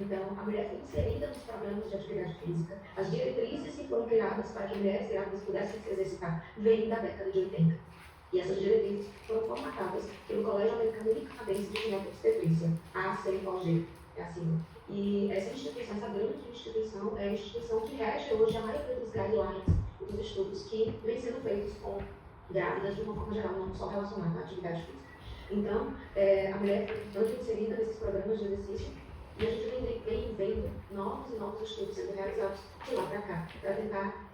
Então, a mulher foi inserida nos programas de atividade física. As diretrizes que foram criadas para que mulheres grávidas pudessem se exercitar vêm da década de 80. E essas diretrizes foram formatadas pelo Colégio Americano e Canadense de Ginecobstetrícia, ACOG, é a sigla. E essa instituição, essa grande instituição, é a instituição que rege hoje a maioria dos guidelines e dos estudos que vêm sendo feitos com grávidas de uma forma geral, não só relacionada à atividade física. Então, a mulher foi inserida nesses programas de exercício e a gente vem vendo novos e novos estudos sendo realizados de lá para cá, para tentar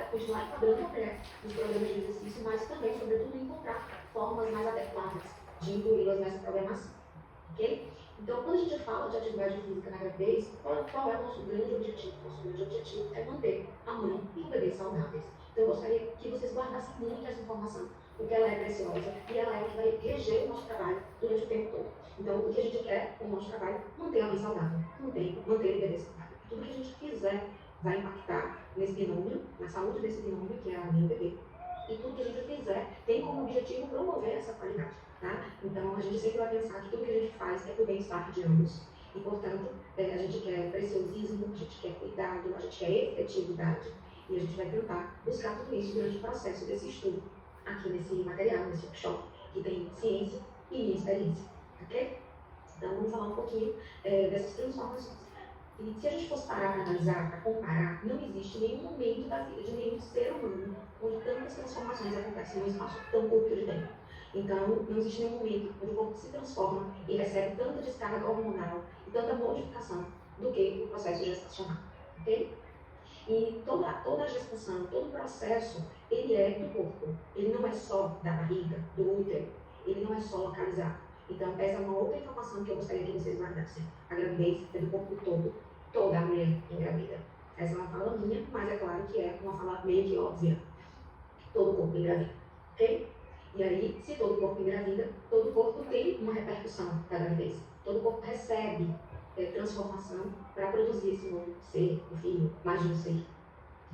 continuar enquadrando a mulher nos programas de exercício, mas também, sobretudo, encontrar formas mais adequadas de incluí-las nessa programação. Ok? Então, quando a gente fala de atividade física na gravidez, qual é o nosso grande objetivo? Nosso grande objetivo é manter a mãe e o bebê saudáveis. Então, eu gostaria que vocês guardassem muito essa informação, porque ela é preciosa e ela é o que vai reger o nosso trabalho durante o tempo todo. Então, o que a gente quer com o nosso trabalho? Manter a mãe saudável, manter o bebê saudável. Tudo que a gente fizer vai impactar nesse binômio, na saúde desse binômio, que é a mãe e o bebê. E tudo que a gente fizer tem como objetivo promover essa qualidade. Tá? Então, a gente sempre vai pensar que tudo que a gente faz é para o bem-estar de ambos. E, portanto, a gente quer preciosismo, a gente quer cuidado, a gente quer efetividade. E a gente vai tentar buscar tudo isso durante o processo desse estudo, aqui nesse material, nesse workshop, que tem ciência e minha experiência. Ok? Então, vamos falar um pouquinho dessas transformações. E se a gente fosse parar para analisar, para comparar, não existe nenhum momento da vida de nenhum ser humano onde tantas transformações acontecem num espaço tão curto de tempo. Então, não existe nenhum momento onde o corpo se transforma e recebe tanta descarga hormonal e tanta modificação do que o processo gestacional. Ok? E toda a gestação, todo o processo, ele é do corpo. Ele não é só da barriga, do útero. Ele não é só localizado. Então, essa é uma outra informação que eu gostaria que vocês guardassem. A gravidez é do corpo todo. Toda a mulher engravida. Essa é uma fala minha, mas é claro que é uma fala meio que óbvia. Todo o corpo engravida. Ok? E aí, se todo o corpo engravida, todo o corpo tem uma repercussão da gravidez. Todo o corpo recebe transformação para produzir esse novo ser, o filho, mais de um ser.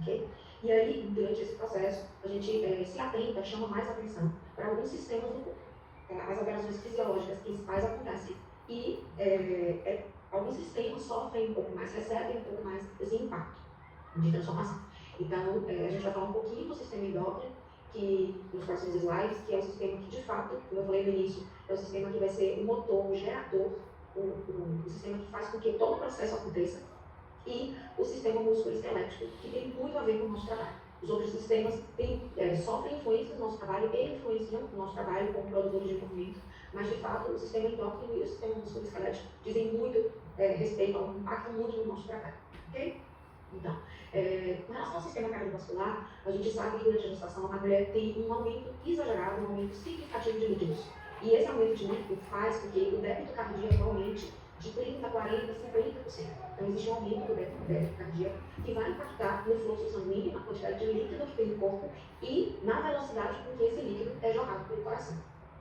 Okay? E aí, durante esse processo, a gente se atenta, chama mais atenção para alguns sistemas do corpo. As alterações fisiológicas principais acontecem e alguns sistemas sofrem um pouco mais, recebem um pouco mais esse impacto de transformação. Então, a gente vai falar um pouquinho do sistema endócrino, que nos próximos slides, que é o sistema que, de fato, como eu falei no início, é o sistema que vai ser o motor, o gerador, o sistema que faz com que todo o processo aconteça, e o sistema músculo-esquelético, que tem muito a ver com o nosso trabalho. Os outros sistemas sofrem influência do nosso trabalho e influenciam o nosso trabalho como produtores de movimento, mas, de fato, o sistema endócrino e o sistema músculo-esquelético dizem muito respeito, impactam muito no nosso trabalho. Ok? Então, com relação ao sistema cardiovascular, a gente sabe que durante a gestação a mulher tem um aumento exagerado, um aumento significativo de líquidos. E esse aumento de líquido faz com que o débito cardíaco aumente de 30%, 40%, 50%. Então, existe um aumento do débito cardíaco que vai impactar no fluxo sanguíneo, na quantidade de líquido que tem no corpo e na velocidade com que esse líquido é jogado pelo coração.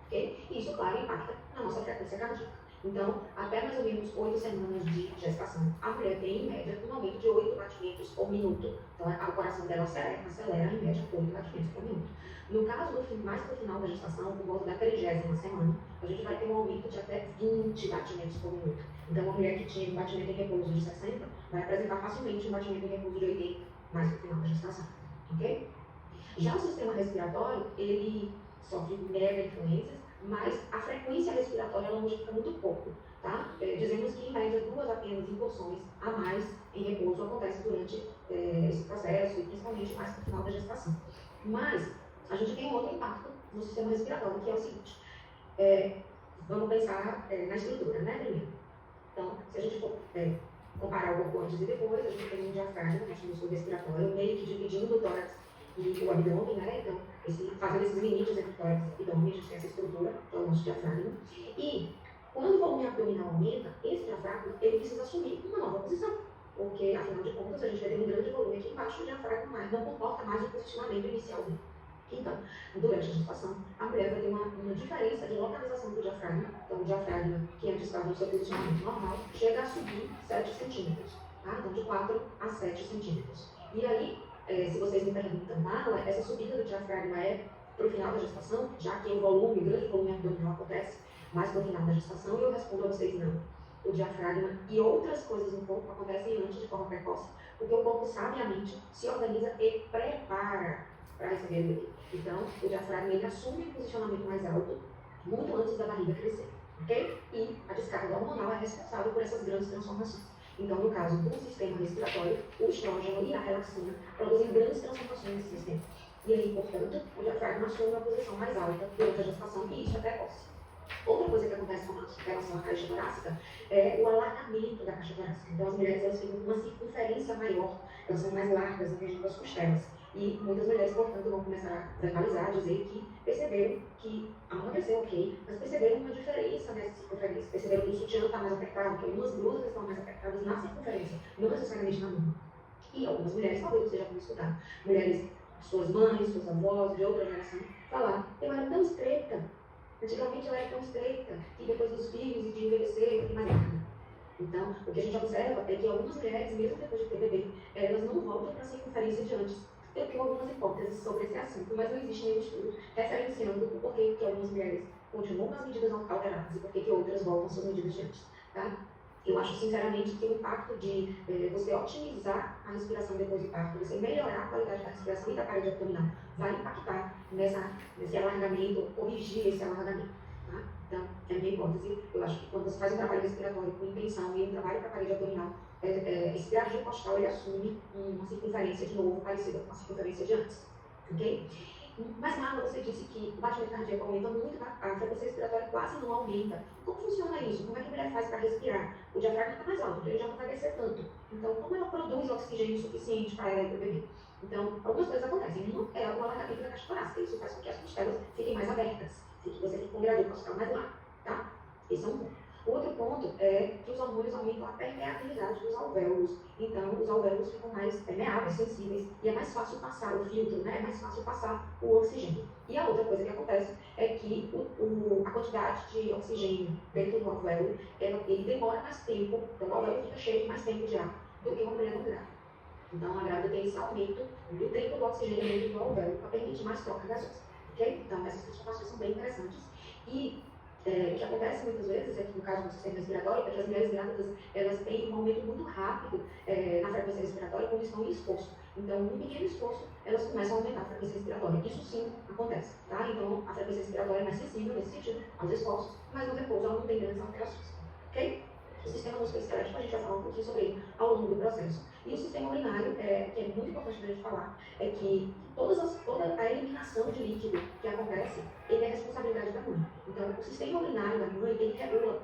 Okay? E isso, claro, impacta na nossa frequência cardíaca. Então, até mais ou menos 8 semanas de gestação, a mulher tem, em média, um aumento de 8 batimentos por minuto. Então, o coração dela acelera, em média, 8 batimentos por minuto. No caso, mais para o final da gestação, por volta da 30ª semana, a gente vai ter um aumento de até 20 batimentos por minuto. Então, uma mulher que tinha um batimento em repouso de 60 vai apresentar facilmente um batimento em repouso de 80, mais para o final da gestação. Ok? Já o sistema respiratório, ele sofre mega influências, mas a frequência respiratória ela modifica muito pouco. Tá? Dizemos que, em média, 2 apenas incursões a mais em repouso acontece durante esse processo, e principalmente mais para o final da gestação. Mas, a gente tem um outro impacto no sistema respiratório, que é o seguinte. Vamos pensar na estrutura, né, primeiro? Então, se a gente for comparar o corpo antes e depois, a gente tem um diafragma, nosso músculo respiratório, meio que dividindo o tórax e o abdômen, né? Então, fazendo esses limites entre o tórax e o abdômen, a gente tem essa estrutura, que é o nosso diafragma. E, quando o volume abdominal aumenta, esse diafragma, ele precisa assumir uma nova posição. Porque, afinal de contas, a gente vai ter um grande volume aqui embaixo do diafragma, mas não comporta mais o posicionamento inicial dele. Então, durante a gestação, a mulher vai ter uma diferença de localização do diafragma. Então, o diafragma, que antes estava no seu posicionamento normal, chega a subir 7 centímetros. Tá? Então, de 4 a 7 centímetros. E aí, se vocês me perguntam, Marla, essa subida do diafragma é para o final da gestação, já que o grande volume abdominal acontece mais para o final da gestação, e eu respondo a vocês não. o diafragma e outras coisas no corpo acontecem antes de forma precoce, porque o corpo sabiamente se organiza e prepara para receber o bebê. Então, o diafragma ele assume um posicionamento mais alto muito antes da barriga crescer, ok? E a descarga hormonal é responsável por essas grandes transformações. Então, no caso do sistema respiratório, o estrógeno e a relaxina produzem grandes transformações nesse sistema. E aí, portanto, o diafragma assume uma posição mais alta durante a gestação e isso é precoce. Outra coisa que acontece com relação à caixa torácica é o alargamento da caixa torácica. Então, as mulheres elas ficam com uma circunferência maior, elas são mais largas na região das costelas. E muitas mulheres, portanto, vão começar a verbalizar, dizer que perceberam que a mama cresceu ok, mas perceberam uma diferença nessa circunferência. Perceberam que o sutiã está mais apertado, que algumas blusas estão mais apertadas na circunferência, não necessariamente na mama. E algumas mulheres, talvez você já tenha escutado, mulheres, suas mães, suas avós, de outra geração, falar, eu era tão estreita, antigamente eu era tão estreita, e depois dos filhos e de envelhecer, eu fiquei mais larga. Então, o que a gente observa é que algumas mulheres, mesmo depois de ter bebê, elas não voltam para a circunferência de antes. Eu tenho algumas hipóteses sobre esse assunto, mas não existe nenhum estudo referenciando o porquê que algumas mulheres continuam com as medidas alteradas e porquê que outras voltam às suas medidas de antes. Tá? Eu acho, sinceramente, que o impacto de você otimizar a respiração depois do parto, você melhorar a qualidade da respiração e da parede abdominal, vai impactar nesse alargamento, corrigir esse alargamento. Tá? Então, é a minha hipótese. Eu acho que quando você faz um trabalho respiratório com intenção e um trabalho para a parede abdominal, esse gradil costal ele assume uma circunferência de novo parecida com a circunferência de antes. Ok? Mas, Marla, você disse que o batimento cardíaco aumenta muito, a frequência respiratória quase não aumenta. Como funciona isso? Como é que a mulher faz para respirar? O diafragma está mais alto, então ele já não vai descer tanto. Então, como ela produz oxigênio suficiente para ela e para o bebê? Então, algumas coisas acontecem. Uma é o alargamento da caixa torácica. Isso faz com que as costelas fiquem mais abertas, que você fique com um gradil costal mais largo. Tá? Esse é um ponto. O outro ponto é que os hormônios aumentam a permeabilidade dos alvéolos. Então, os alvéolos ficam mais permeáveis, sensíveis, e é mais fácil passar o filtro, né? É mais fácil passar o oxigênio. E a outra coisa que acontece é que a quantidade de oxigênio dentro do alvéolo, ele demora mais tempo, então o alvéolo fica cheio de mais tempo de ar do que uma mulher não grávida. Então, a grávida tem esse aumento do tempo do oxigênio dentro do alvéolo para permitir mais troca gasosa. Okay? Então, essas transformações são bem interessantes. E o que acontece muitas vezes, no caso do sistema respiratório, é que as mulheres grávidas elas têm um aumento muito rápido na frequência respiratória quando estão em esforço. Então, num pequeno esforço, elas começam a aumentar a frequência respiratória. Isso sim acontece, tá? Então, a frequência respiratória é mais sensível nesse sentido, aos esforços, mas no repouso ela não tem grandes alterações, ok? O sistema musculoesquelético, a gente vai falar um pouquinho sobre ele ao longo do processo. E o sistema urinário, que é muito importante a gente falar, é que toda a eliminação de líquido que acontece, ele é responsabilidade da mãe. Então, o sistema urinário da mãe, ele regula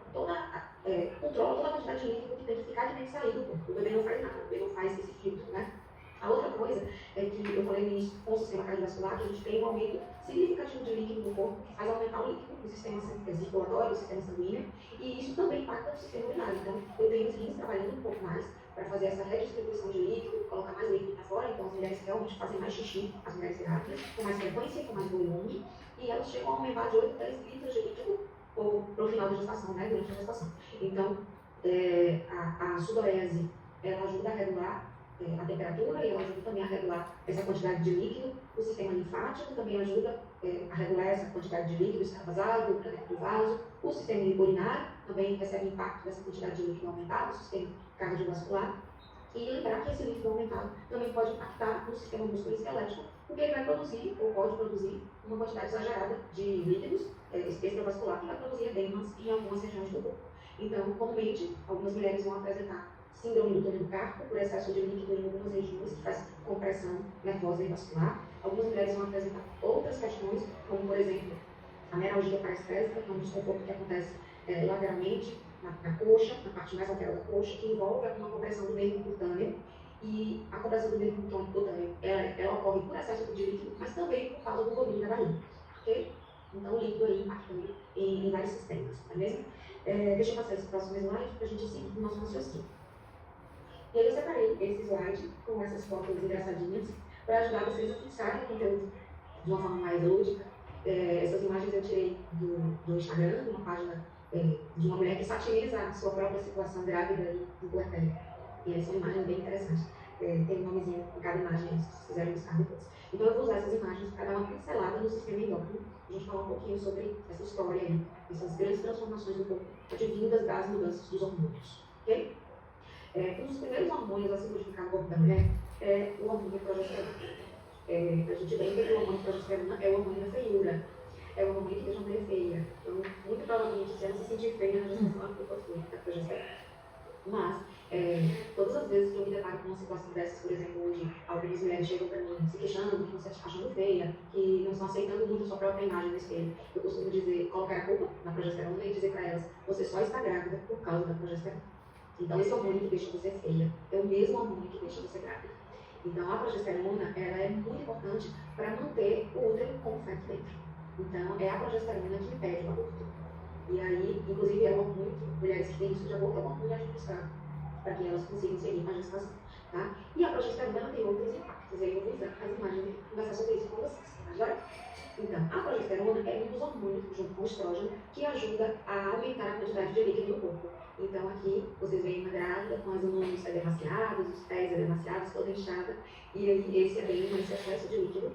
controla toda a quantidade de líquido que tem que ficar e tem que sair do corpo. O bebê não faz nada, o bebê não faz esse filtro, né? A outra coisa é que eu falei no início com o sistema cardiovascular, que a gente tem um aumento significativo de líquido no corpo, que faz aumentar o líquido no sistema circulatório, no sistema sanguíneo, e isso também impacta o sistema urinário. Então, eu tenho os rins trabalhando um pouco mais para fazer essa redistribuição de líquido, colocar mais líquido para fora, então as mulheres realmente fazem mais xixi, as mulheres grávidas, com mais frequência, com mais volume, e elas chegam a aumentar de 8 a 10 litros de líquido para o final da gestação, né, durante a gestação. Então, a sudorese, ela ajuda a regular a temperatura e ela ajuda também a regular essa quantidade de líquido. O sistema linfático também ajuda a regular essa quantidade de líquido extravasado para dentro do vaso. O sistema urinário também recebe impacto dessa quantidade de líquido aumentado, o sistema cardiovascular. E lembrar que esse líquido aumentado também pode impactar no sistema musculoesquelético, porque ele vai produzir, ou pode produzir, uma quantidade exagerada de líquidos extravascular que vai produzir edemas em algumas regiões do corpo. Então, comumente, algumas mulheres vão apresentar síndrome do túnel do carpo, por excesso de líquido em algumas regiões, que faz compressão nervosa e vascular. Algumas mulheres vão apresentar outras questões, como, por exemplo, a meralgia parestésica, que é um desconforto que acontece lateralmente, na coxa, na parte mais lateral da coxa, que envolve uma compressão do nervo cutâneo. E a compressão do nervo cutâneo, ela ocorre por excesso de líquido, mas também por causa do volume da barriga. Ok? Então, o líquido aí impactando em vários sistemas, tá mesmo? Deixa eu passar esse próximo slide para a gente seguir o nosso raciocínio. E aí eu separei esse slide com essas fotos engraçadinhas para ajudar vocês a fixarem o conteúdo de uma forma mais lúdica. Essas imagens eu tirei do Instagram, de uma página de uma mulher que satiriza a sua própria situação grávida e puerpério. E aí são imagens bem interessantes. tem um nomezinho em cada imagem, se vocês quiserem buscar depois. Então eu vou usar essas imagens para dar uma pincelada no sistema endócrino, a gente falar um pouquinho sobre essa história aí, essas grandes transformações do corpo advindas das mudanças dos hormônios. Ok? Um dos primeiros hormônios a se modificar no corpo da mulher é o hormônio progesterona. A gente brinca que o hormônio progesterona é o hormônio da feiura, é o hormônio que deixa a mulher feia. Então, muito provavelmente, se ela se sentir feia na gestação, ela ficou da progesterona. Mas, todas as vezes que eu me deparo com uma situação dessas, por exemplo, onde algumas mulheres chegam para mim se queixando, que não se achando feia, que não estão aceitando muito a sua própria imagem no espelho, eu costumo dizer, colocar a culpa na progesterona e dizer para elas, você só está grávida por causa da progesterona. Então, esse hormônio que deixa você feia é o mesmo hormônio que deixa você grávida. Então, a progesterona ela é muito importante para manter o útero com o feto dentro. Então, é a progesterona que impede o aborto. E aí, inclusive, é um hormônio que mulheres que têm risco de aborto é um hormônio administrado para que elas consigam seguir com a gestação. Tá? E a progesterona tem outros impactos. E aí, eu vou usar as imagens e conversar sobre isso com vocês. Tá joia? Então, a progesterona é um dos hormônios, junto com o estrógeno, que ajuda a aumentar a quantidade de líquido no corpo. Então, aqui, vocês veem uma grávida com as mãos edemaciadas, os pés edemaciados, toda inchada. E aí, esse é bem esse excesso de líquido.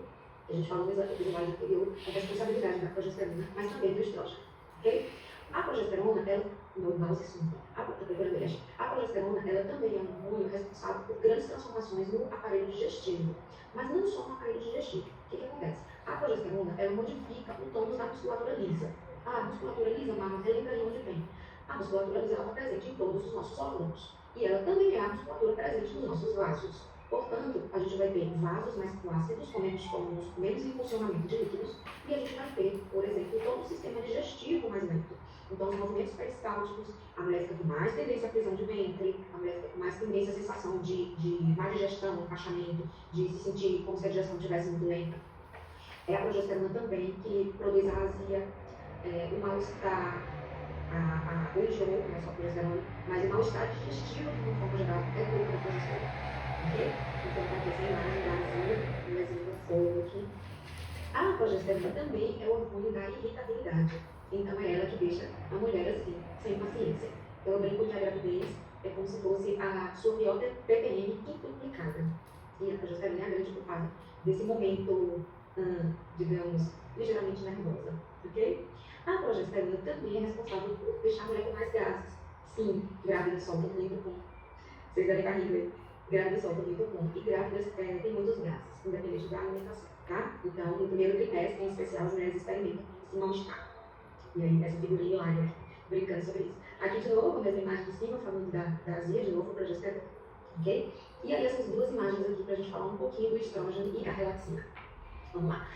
A gente falou no episódio anterior, a responsabilidade da progesterona, mas também do estrógeno. Ok? A progesterona, ela, a progesterona, ela também é um hormônio responsável por grandes transformações no aparelho digestivo. Mas não só no aparelho digestivo. O que acontece? A progesterona, ela modifica o tônus da musculatura lisa. A musculatura lisa, mas relembra de onde vem. A musculatura lisa está presente em todos os nossos órgãos. E ela também é a musculatura presente nos nossos vasos. Portanto, a gente vai ter vasos mais flácidos, com menos tônus, menos impulsionamento de líquidos, e a gente vai ter, por exemplo, todo o sistema digestivo mais lento. Então, os movimentos peristálticos, a mulher fica com mais tendência à prisão de ventre, a mulher fica com mais tendência à sensação de má digestão, empachamento, de se sentir como se a digestão estivesse muito lenta. É a progesterona também que produz a azia, o mal-estar, o enjoo, não é só a progesterona, mas o mal-estar digestivo de uma forma geral é culpa da progesterona. Ok? Então, está aqui essa imagem da azia, um exemplo fogo aqui. A progesterona também é o hormônio da irritabilidade. Então, é ela que deixa a mulher assim, sem paciência. Então, eu brinco que a gravidez é como se fosse a sua pior TPM quintuplicada. E a progesterona é a grande culpada desse momento, digamos, ligeiramente nervosa. Ok? A progesterona também é responsável por deixar a mulher com mais gases. Sim, grávidas soltam muito pum. Vocês devem estar rindo. Grávidas soltam muito pum. E grávidas têm muitos gases, independente da alimentação. Tá? Então, no primeiro trimestre, em especial, as mulheres experimentam esse mal-estar. E aí, essa figurinha lá, né? Brincando sobre isso. Aqui, de novo, a mesma imagem de cima, falando da azia, de novo, progesterona. Ok? E aí, essas duas imagens aqui, para a gente falar um pouquinho do estrógeno e a relaxina. Vamos lá.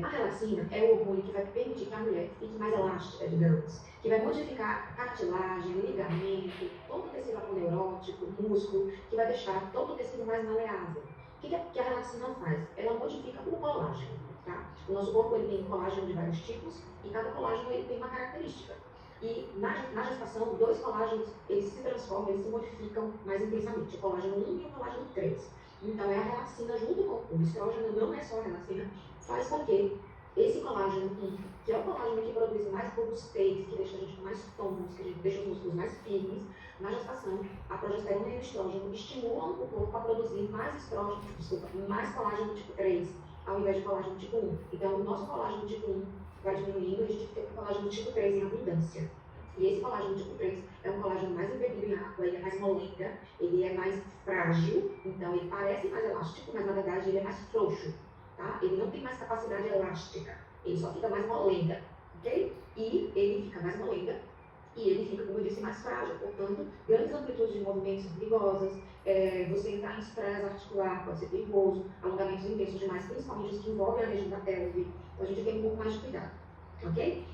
A relaxina é o hormônio que vai permitir que a mulher fique mais elástica, digamos, que vai modificar cartilagem, ligamento, todo o tecido aponeurótico, músculo, que vai deixar todo o tecido mais maleável. O que a relaxina faz? Ela modifica o colágeno. Tá? O nosso corpo ele tem colágeno de vários tipos e cada colágeno ele tem uma característica. E na gestação, dois colágenos eles se transformam, eles se modificam mais intensamente, o colágeno 1 e o colágeno 3. Então, é a relaxina junto com o estrógeno, não é só a relaxina, faz com que esse colágeno 1, que é o colágeno que produz mais robustez, que deixa a gente com mais tônus, que deixa os músculos mais firmes, na gestação, a progesterona e o estrógeno estimulam o corpo a produzir mais estrógeno, mais colágeno tipo 3, ao invés de colágeno tipo 1. Então, o nosso colágeno tipo 1 vai diminuindo, a gente fica com o colágeno tipo 3 em abundância. E esse colágeno tipo 3 é um colágeno mais embebido em água, ele é mais molenga, ele é mais frágil, então ele parece mais elástico, mas na verdade ele é mais frouxo, tá? Ele não tem mais capacidade elástica, ele só fica mais molenga, ok? E ele fica mais molenga e ele fica, como eu disse, mais frágil, portanto, grandes amplitudes de movimentos são perigosas, você entrar em estresse articular pode ser perigoso, alongamentos intensos demais, principalmente os que envolvem a região da pelve, então a gente tem um pouco mais de cuidado, ok?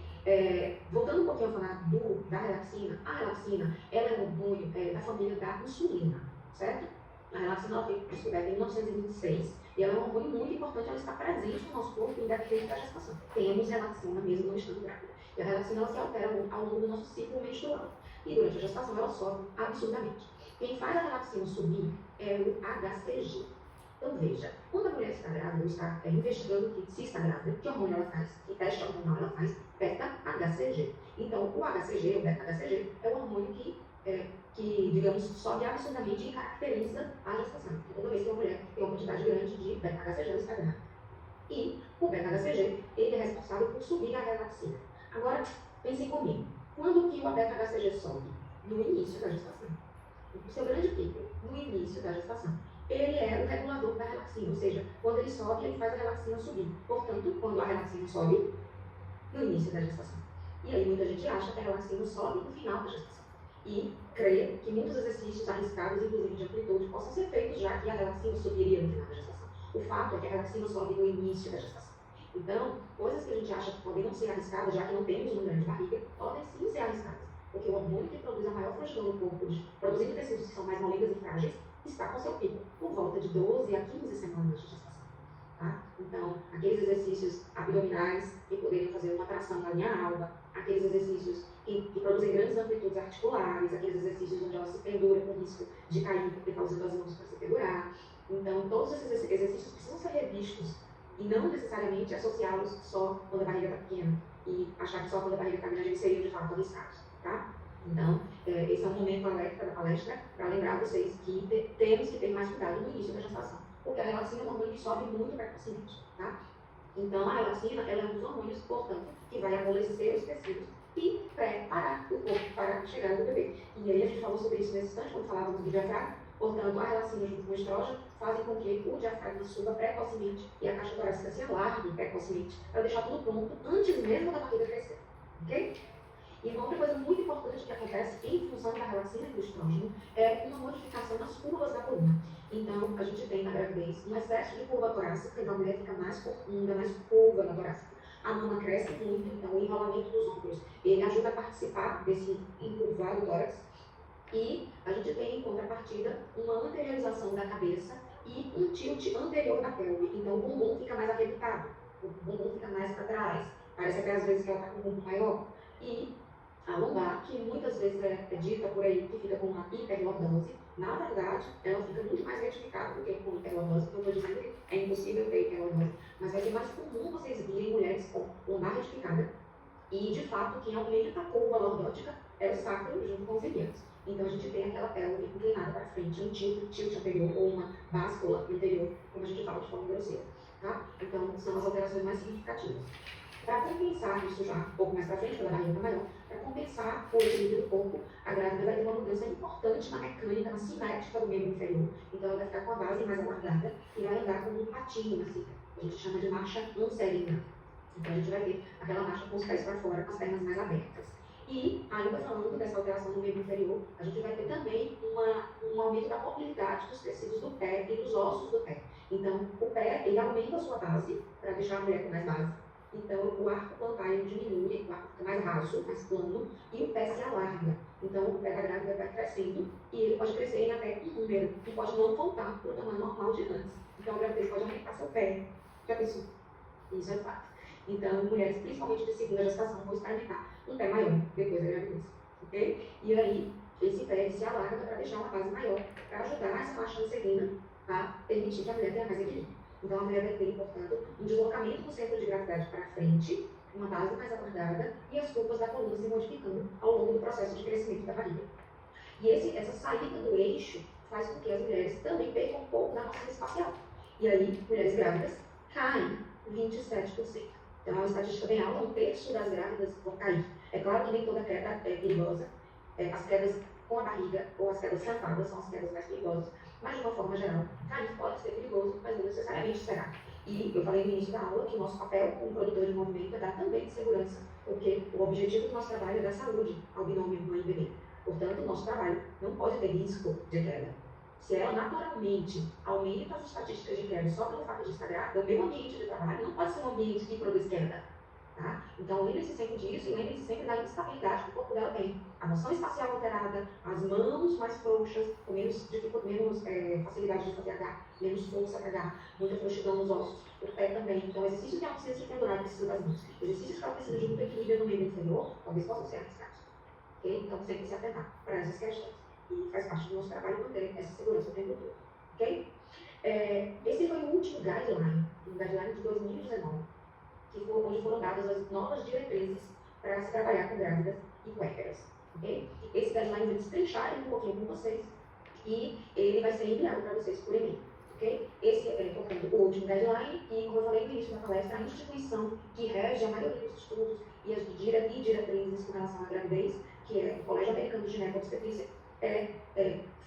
Voltando um pouquinho a falar da relaxina, a relaxina ela é um hormônio da família da insulina, certo? A relaxina ela foi descoberta em 1926 e ela é um hormônio muito importante, ela está presente no nosso corpo independente da gestação. Temos relaxina mesmo não estando grávida. E a relaxina ela se altera ao longo do nosso ciclo menstrual. E durante a gestação ela sobe absurdamente. Quem faz a relaxina subir é o HCG. Então veja, quando a mulher está grávida ou está investigando que se está grávida, que hormônio ela faz, que teste hormonal ela faz, beta-HCG. Então o HCG, o beta-HCG, é o hormônio que que, digamos, sobe absurdamente e caracteriza a gestação. Toda vez que uma mulher tem uma quantidade grande de beta-HCG está grávida. E o beta-HCG, ele é responsável por subir a relaxina. Agora, pensem comigo. Quando que o beta-HCG sobe? No início da gestação. O seu grande pico, no início da gestação. Ele é o regulador da relaxina, ou seja, quando ele sobe, ele faz a relaxina subir. Portanto, quando a relaxina sobe, no início da gestação. E aí muita gente acha que a relaxina sobe no final da gestação. E crê que muitos exercícios arriscados, inclusive de amplitude, possam ser feitos já que a relaxina subiria no final da gestação. O fato é que a relaxina sobe no início da gestação. Então, coisas que a gente acha que podem não ser arriscadas, já que não temos uma grande barriga, podem sim ser arriscadas. Porque o hormônio que produz a maior prontidão no corpo, produzindo tecidos que são mais molengas e frágeis, está com seu pico por volta de 12 a 15 semanas de gestação. Tá? Então, aqueles exercícios abdominais que poderiam fazer uma tração da linha alba, aqueles exercícios que produzem grandes amplitudes articulares, aqueles exercícios onde ela se pendura com risco de cair porque está usando as mãos para se pendurar. Então, todos esses exercícios precisam ser revistos e não necessariamente associá-los só quando a barriga está pequena e achar que só quando a barriga está grande eles seriam de fato arriscados. Tá? Então, esse é um momento alerta da palestra para lembrar vocês que temos que ter mais cuidado no início da gestação, porque a relaxina é um hormônio que sobe muito precocemente, tá? Então, a relaxina ela é um dos hormônios, portanto, que vai amolecer os tecidos e preparar o corpo para a chegada do bebê. E aí a gente falou sobre isso nesse instante, quando falávamos do diafragma. Portanto, a relaxina junto com o estrógeno fazem com que o diafragma suba precocemente e a caixa torácica se alargue precocemente para deixar tudo pronto antes mesmo da barriga crescer, ok? E uma outra coisa muito importante que acontece em função da relaxina e do estrógeno é uma modificação nas curvas da coluna. Então, a gente tem na gravidez um excesso de curva torácica, então a mulher fica mais profunda, mais curva na torácica. A mama cresce muito, então o enrolamento dos ombros, ele ajuda a participar desse encurvado tórax. E a gente tem, em contrapartida, uma anteriorização da cabeça e um tilt anterior da pelve. Então, o bumbum fica mais arrebitado, o bumbum fica mais para trás. Parece até às vezes que ela está com o bumbum maior. E a lombar, que muitas vezes é dita por aí que fica com uma hiperlordose, na verdade, ela fica muito mais retificada do que com hiperlordose. Não estou dizendo que é impossível ter hiperlordose, mas vai ser mais comum vocês virem mulheres com lombar retificada. E, de fato, quem aumenta a curva lordótica é o sacro junto com os ilíacos. Então, a gente tem aquela pelve inclinada para frente, um tilt anterior ou uma báscula anterior, como a gente fala de forma grosseira. Tá? Então, são as alterações mais significativas. Para compensar isso já um pouco mais para frente, quando a barriga está maior, para compensar o equilíbrio do corpo, a grávida vai ter uma mudança importante na mecânica, na cinética do membro inferior. Então, ela vai ficar com a base mais alargada e vai andar como um patinho na cinta. A gente chama de marcha anserina. Então, a gente vai ter aquela marcha com os pés para fora, com as pernas mais abertas. E, ainda falando dessa alteração no membro inferior, a gente vai ter também um aumento da mobilidade dos tecidos do pé e dos ossos do pé. Então, o pé, ele aumenta a sua base, para deixar a mulher com mais base. Então, o arco plantar ele diminui, o arco fica mais raso, mais plano, e o pé se alarga. Então, o pé da grávida vai crescendo, e ele pode crescer em até um número, e pode não voltar para o tamanho normal de antes. Então, a gravidez pode aumentar seu pé. Já pensou? Isso é fato. Então, mulheres, principalmente de segunda gestação, vão experimentar um pé maior depois da gravidez. Ok? E aí, esse pé se alarga para deixar uma base maior, para ajudar essa marcha anserina a permitir que a mulher tenha mais equilíbrio. Então, a mulher vai ter, portanto, um deslocamento do centro de gravidade para frente, uma base mais alargada e as curvas da coluna se modificando ao longo do processo de crescimento da barriga. E essa saída do eixo faz com que as mulheres também percam um pouco da noção espacial. E aí, mulheres grávidas caem 27%. Então, é uma estatística bem alta, 1/3 das grávidas vão cair. É claro que nem toda queda é perigosa. As quedas com a barriga ou as quedas sentadas são as quedas mais perigosas. Mas, de uma forma geral, cair pode ser perigoso, mas não necessariamente será. E eu falei no início da aula que o nosso papel como produtor de movimento é dar também segurança, porque o objetivo do nosso trabalho é dar saúde ao binômio mãe e bebê. Portanto, o nosso trabalho não pode ter risco de queda. Se ela naturalmente aumenta as estatísticas de queda só pelo fato de estar grávida, o meu ambiente de trabalho não pode ser um ambiente que produz queda. Tá? Então, lembre-se sempre disso e lembre-se sempre da instabilidade que o corpo dela tem. A noção espacial alterada, as mãos mais frouxas, com menos facilidade de fazer H, menos força para H, muita frouxidão nos ossos, o pé também. Então, exercícios que ela precisa se pendurar, precisa das mãos. Exercícios que ela precisa de muito equilíbrio no membro inferior, talvez possam ser arriscados. Okay? Então, sempre se atentar para essas questões. E faz parte do nosso trabalho manter essa segurança o tempo todo. Ok? Esse foi o último guideline, o guideline de 2019. Onde foram dadas as novas diretrizes para se trabalhar com grávidas e puérperas. ok? Esse guideline eles trincharam um pouquinho com vocês e ele vai ser enviado para vocês por e-mail, ok? Esse é, portanto, o último guideline e, como eu falei no início da palestra, a instituição que rege a maioria dos estudos e as diretrizes com relação à gravidez, que é o Colégio Americano de Ginecobstetrícia,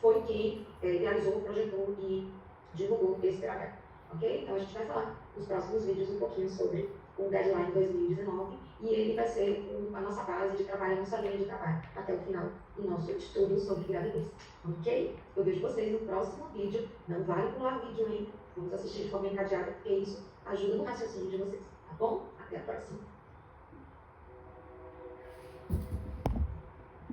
foi quem realizou, projetou e divulgou esse trabalho, ok? Então a gente vai falar nos próximos vídeos um pouquinho sobre o Guideline 2019 e ele vai ser a nossa base de trabalho, a nossa linha de trabalho até o final do nosso estudo sobre gravidez, ok? Eu vejo vocês no próximo vídeo. Não vale pular vídeo, hein? Vamos assistir de forma encadeada, porque isso ajuda no raciocínio de vocês, tá bom? Até a próxima.